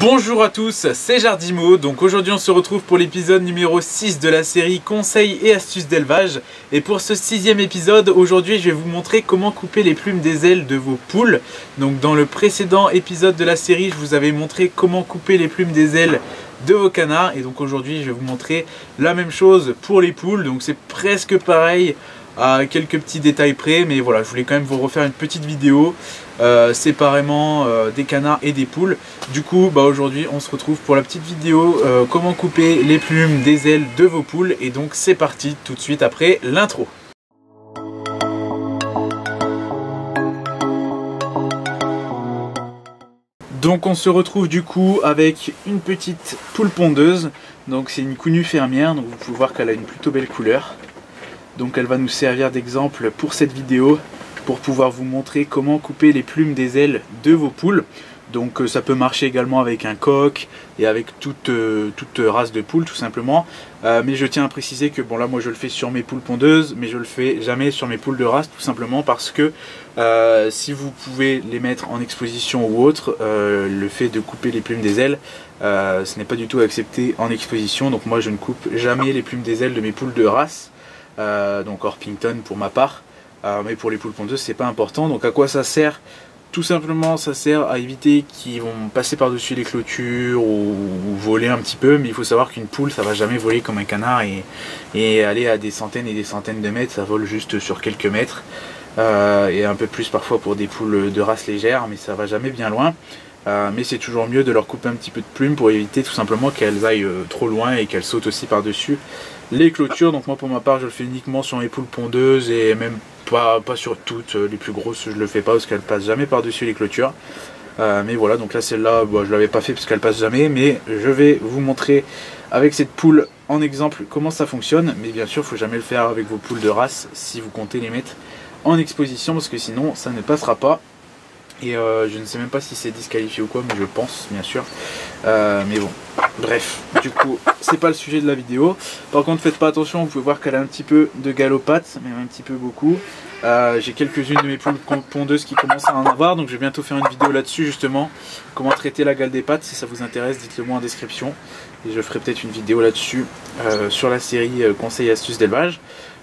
Bonjour à tous, c'est Jardimo. Donc aujourd'hui on se retrouve pour l'épisode numéro 6 de la série Conseils et astuces d'élevage. Et pour ce 6e épisode, aujourd'hui je vais vous montrer comment couper les plumes des ailes de vos poules. Donc dans le précédent épisode de la série, je vous avais montré comment couper les plumes des ailes de vos canards. Et donc aujourd'hui je vais vous montrer la même chose pour les poules. Donc c'est presque pareil à quelques petits détails près, mais voilà, je voulais quand même vous refaire une petite vidéo séparément des canards et des poules. Du coup aujourd'hui on se retrouve pour la petite vidéo comment couper les plumes des ailes de vos poules. Et donc c'est parti tout de suite après l'intro. Donc on se retrouve du coup avec une petite poule pondeuse. Donc c'est une Coo Nu fermière, donc vous pouvez voir qu'elle a une plutôt belle couleur. Donc elle va nous servir d'exemple pour cette vidéo, pour pouvoir vous montrer comment couper les plumes des ailes de vos poules. Donc ça peut marcher également avec un coq et avec toute race de poules tout simplement. Mais je tiens à préciser que bon là moi je le fais sur mes poules pondeuses, mais je le fais jamais sur mes poules de race, tout simplement parce que si vous pouvez les mettre en exposition ou autre, le fait de couper les plumes des ailes, ce n'est pas du tout accepté en exposition. Donc moi je ne coupe jamais les plumes des ailes de mes poules de race. Donc Orpington pour ma part, mais pour les poules pondeuses c'est pas important. Donc à quoi ça sert? Tout simplement ça sert à éviter qu'ils vont passer par dessus les clôtures ou voler un petit peu. Mais il faut savoir qu'une poule ça va jamais voler comme un canard et aller à des centaines et des centaines de mètres. Ça vole juste sur quelques mètres et un peu plus parfois pour des poules de race légère, mais ça va jamais bien loin. Mais c'est toujours mieux de leur couper un petit peu de plumes pour éviter tout simplement qu'elles aillent trop loin et qu'elles sautent aussi par dessus les clôtures. Donc moi pour ma part je le fais uniquement sur mes poules pondeuses et même pas sur toutes. Les plus grosses je le fais pas parce qu'elles passent jamais par dessus les clôtures. Mais voilà, donc là celle-là je l'avais pas fait parce qu'elle passe jamais, mais je vais vous montrer avec cette poule en exemple comment ça fonctionne. Mais bien sûr il faut jamais le faire avec vos poules de race si vous comptez les mettre en exposition, parce que sinon ça ne passera pas. Et je ne sais même pas si c'est disqualifié ou quoi, mais je pense bien sûr. Mais bon, bref, du coup c'est pas le sujet de la vidéo. Par contre faites pas attention, vous pouvez voir qu'elle a un petit peu de galopate, même un petit peu beaucoup. J'ai quelques-unes de mes poules pondeuses qui commencent à en avoir, donc je vais bientôt faire une vidéo là-dessus justement. Comment traiter la gale des pattes. Si ça vous intéresse, dites-le moi en description. Et je ferai peut-être une vidéo là-dessus sur la série conseils et astuces d'élevage.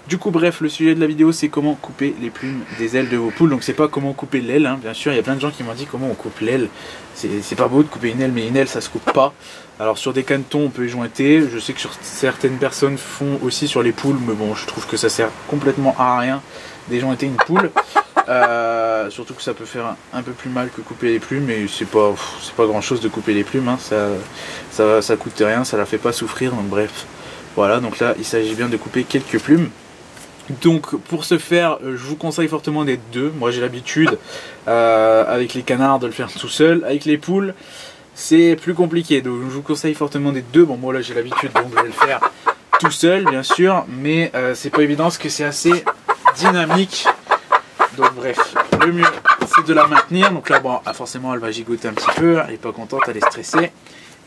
Du coup bref, le sujet de la vidéo c'est comment couper les plumes des ailes de vos poules. Donc c'est pas comment couper l'aile, hein. Bien sûr il y a plein de gens qui m'ont dit comment on coupe l'aile. C'est pas beau de couper une aile, mais une aile ça se coupe pas. Alors sur des canetons on peut jointer, je sais que certaines personnes font aussi sur les poules, mais bon je trouve que ça sert complètement à rien d'éjointer une poule. Surtout que ça peut faire un peu plus mal que couper les plumes, et c'est pas grand chose de couper les plumes, hein. Ça coûte rien, ça la fait pas souffrir, donc bref. Voilà, donc là il s'agit bien de couper quelques plumes. Donc pour ce faire, je vous conseille fortement d'être deux. Moi j'ai l'habitude avec les canards de le faire tout seul. Avec les poules c'est plus compliqué, donc je vous conseille fortement d'être deux. Bon moi là j'ai l'habitude donc je vais le faire tout seul bien sûr, mais c'est pas évident parce que c'est assez dynamique. Donc bref, le mieux c'est de la maintenir. Donc là bon forcément elle va gigoter un petit peu, elle est pas contente, elle est stressée.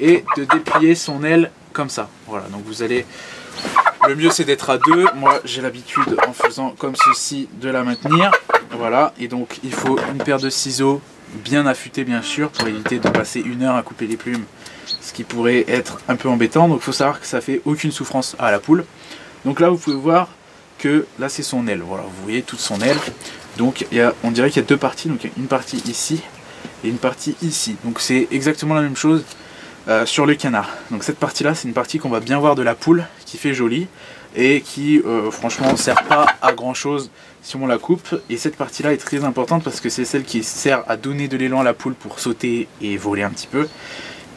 Et de déplier son aile comme ça. Voilà, donc vous allez... Le mieux c'est d'être à deux. Moi j'ai l'habitude en faisant comme ceci de la maintenir. Voilà, et donc il faut une paire de ciseaux bien affûtés bien sûr, pour éviter de passer 1 heure à couper les plumes, ce qui pourrait être un peu embêtant. Donc il faut savoir que ça fait aucune souffrance à la poule. Donc là vous pouvez voir que là c'est son aile. Voilà, vous voyez toute son aile. Donc on dirait qu'il y a deux parties. Donc il y a une partie ici et une partie ici. Donc c'est exactement la même chose sur le canard. Donc cette partie là c'est une partie qu'on va bien voir de la poule, qui fait joli et qui franchement ne sert pas à grand chose si on la coupe. Et cette partie là est très importante parce que c'est celle qui sert à donner de l'élan à la poule pour sauter et voler un petit peu.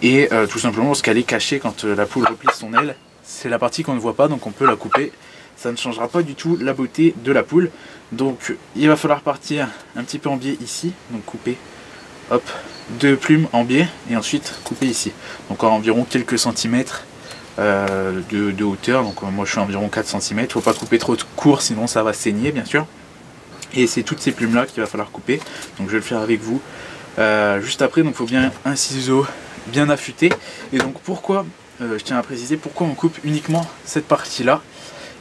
Et tout simplement parce qu'elle est cachée quand la poule replie son aile. C'est la partie qu'on ne voit pas, donc on peut la couper. Ça ne changera pas du tout la beauté de la poule. Donc il va falloir partir un petit peu en biais ici, donc couper hop, 2 plumes en biais et ensuite couper ici. Donc à environ quelques centimètres de hauteur. Donc moi je suis à environ 4 cm. Il ne faut pas couper trop court sinon ça va saigner bien sûr. Et c'est toutes ces plumes là qu'il va falloir couper. Donc je vais le faire avec vous juste après. Donc il faut bien un ciseau bien affûté. Et donc pourquoi, je tiens à préciser pourquoi on coupe uniquement cette partie là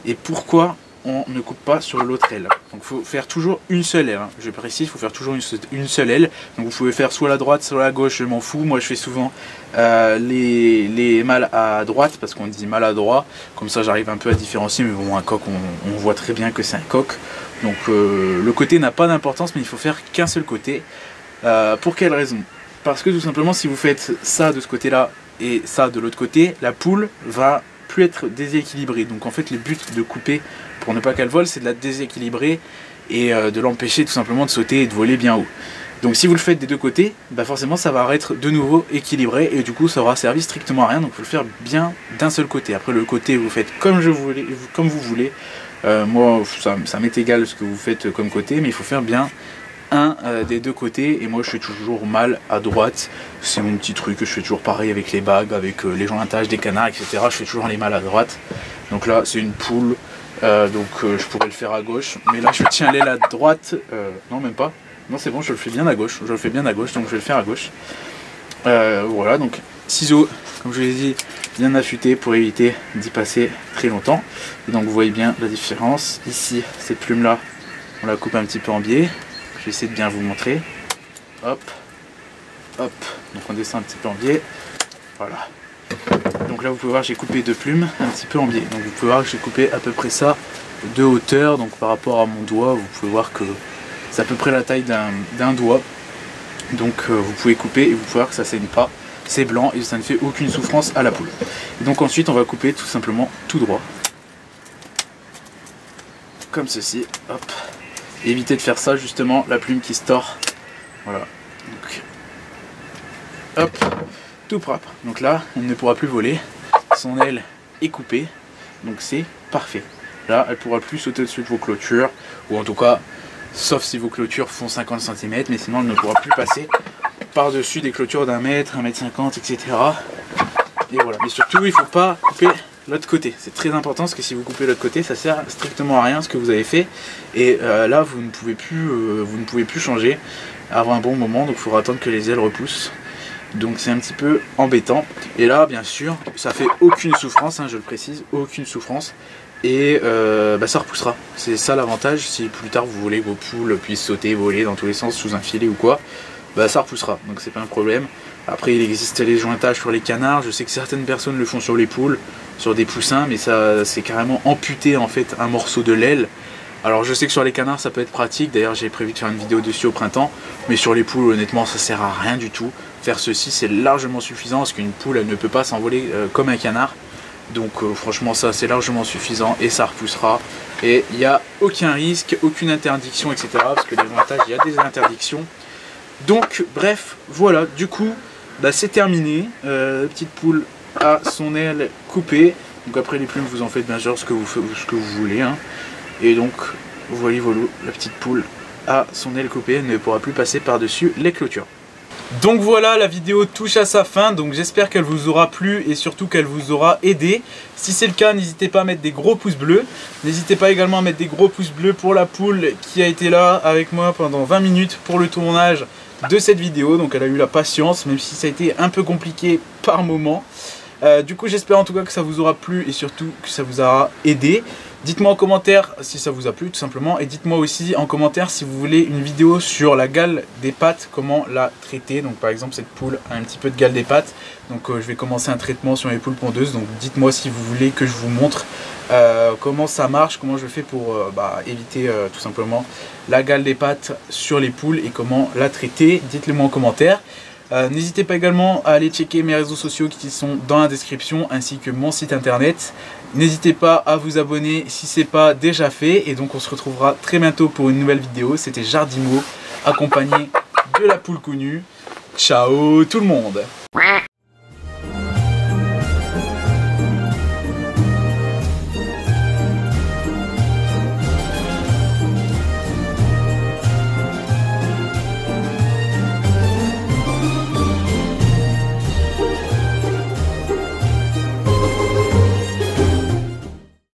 et pourquoi on ne coupe pas sur l'autre aile. Donc il faut faire toujours une seule aile, hein. Je précise, il faut faire toujours une seule aile. Donc vous pouvez faire soit la droite, soit la gauche, je m'en fous. Moi je fais souvent les mâles à droite, parce qu'on dit mâle à droit. Comme ça j'arrive un peu à différencier, mais bon, un coq, on voit très bien que c'est un coq. Donc le côté n'a pas d'importance, mais il faut faire qu'un seul côté. Pour quelle raison? Parce que tout simplement, si vous faites ça de ce côté-là et ça de l'autre côté, la poule va plus être déséquilibrée. Donc en fait, le but de couper pour ne pas qu'elle vole, c'est de la déséquilibrer et de l'empêcher tout simplement de sauter et de voler bien haut. Donc si vous le faites des deux côtés, bah forcément ça va être de nouveau équilibré et du coup ça aura servi strictement à rien. Donc il faut le faire bien d'un seul côté. Après le côté vous faites comme vous voulez. Moi ça m'est égal ce que vous faites comme côté, mais il faut faire bien un des deux côtés. Et moi je fais toujours mâle à droite. C'est mon petit truc, je fais toujours pareil avec les bagues, avec les jointages des canards, etc. Je fais toujours les mâles à droite. Donc là c'est une poule. Je pourrais le faire à gauche, mais là je tiens l'aile à droite, non même pas, non c'est bon, je le fais bien à gauche, donc je vais le faire à gauche. Voilà, donc ciseaux, comme je vous l'ai dit, bien affûtés pour éviter d'y passer très longtemps. Et donc vous voyez bien la différence, ici cette plume là, on la coupe un petit peu en biais, je vais essayer de bien vous montrer, hop, hop, donc on descend un petit peu en biais, voilà. Donc là vous pouvez voir j'ai coupé deux plumes un petit peu en biais. Donc vous pouvez voir que j'ai coupé à peu près ça de hauteur. Donc par rapport à mon doigt, vous pouvez voir que c'est à peu près la taille d'un doigt. Donc vous pouvez couper et vous pouvez voir que ça saigne pas. C'est blanc et ça ne fait aucune souffrance à la poule. Et donc ensuite on va couper tout simplement tout droit. Comme ceci. Hop. Et évitez de faire ça justement, la plume qui se tord. Voilà. Donc, hop. Tout propre. Donc là, elle ne pourra plus voler. Son aile est coupée. Donc c'est parfait. Là, elle ne pourra plus sauter au-dessus de vos clôtures. Ou en tout cas, sauf si vos clôtures font 50 cm. Mais sinon, elle ne pourra plus passer par-dessus des clôtures d'un mètre, 1,50 m, etc. Et voilà. Mais surtout, il ne faut pas couper l'autre côté. C'est très important parce que si vous coupez l'autre côté, ça sert strictement à rien ce que vous avez fait. Et là, vous ne pouvez plus changer avant un bon moment. Donc il faudra attendre que les ailes repoussent. Donc c'est un petit peu embêtant. Et là bien sûr ça fait aucune souffrance, hein, je le précise, aucune souffrance. Et ça repoussera. C'est ça l'avantage. Si plus tard vous voulez que vos poules puissent sauter, voler dans tous les sens sous un filet ou quoi, ça repoussera. Donc c'est pas un problème. Après il existe les jointages sur les canards. Je sais que certaines personnes le font sur les poules, sur des poussins, mais ça c'est carrément amputer en fait un morceau de l'aile. Alors je sais que sur les canards ça peut être pratique, d'ailleurs j'ai prévu de faire une vidéo dessus au printemps, mais sur les poules honnêtement ça sert à rien du tout. Faire ceci c'est largement suffisant parce qu'une poule elle ne peut pas s'envoler comme un canard. Donc franchement ça c'est largement suffisant et ça repoussera. Et il n'y a aucun risque, aucune interdiction, etc. Parce que les jointages il y a des interdictions. Donc bref, voilà, du coup c'est terminé. Petite poule a son aile coupée. Donc après les plumes vous en faites bien sûr ce que vous voulez, hein. Et donc, voilà, la petite poule a son aile coupée, elle ne pourra plus passer par-dessus les clôtures. Donc voilà, la vidéo touche à sa fin, donc j'espère qu'elle vous aura plu et surtout qu'elle vous aura aidé. Si c'est le cas, n'hésitez pas à mettre des gros pouces bleus. N'hésitez pas également à mettre des gros pouces bleus pour la poule qui a été là avec moi pendant 20 minutes pour le tournage de cette vidéo. Donc elle a eu la patience, même si ça a été un peu compliqué par moment. Du coup, j'espère en tout cas que ça vous aura plu et surtout que ça vous aura aidé. Dites-moi en commentaire si ça vous a plu tout simplement, et dites-moi aussi en commentaire si vous voulez une vidéo sur la gale des pattes, comment la traiter. Donc par exemple cette poule a un petit peu de gale des pattes, donc je vais commencer un traitement sur les poules pondeuses. Donc dites-moi si vous voulez que je vous montre comment ça marche, comment je fais pour éviter tout simplement la gale des pattes sur les poules et comment la traiter. Dites-le moi en commentaire. N'hésitez pas également à aller checker mes réseaux sociaux qui sont dans la description, ainsi que mon site internet. N'hésitez pas à vous abonner si ce n'est pas déjà fait. Et donc on se retrouvera très bientôt pour une nouvelle vidéo. C'était Jardimo, accompagné de la poule connue. Ciao tout le monde!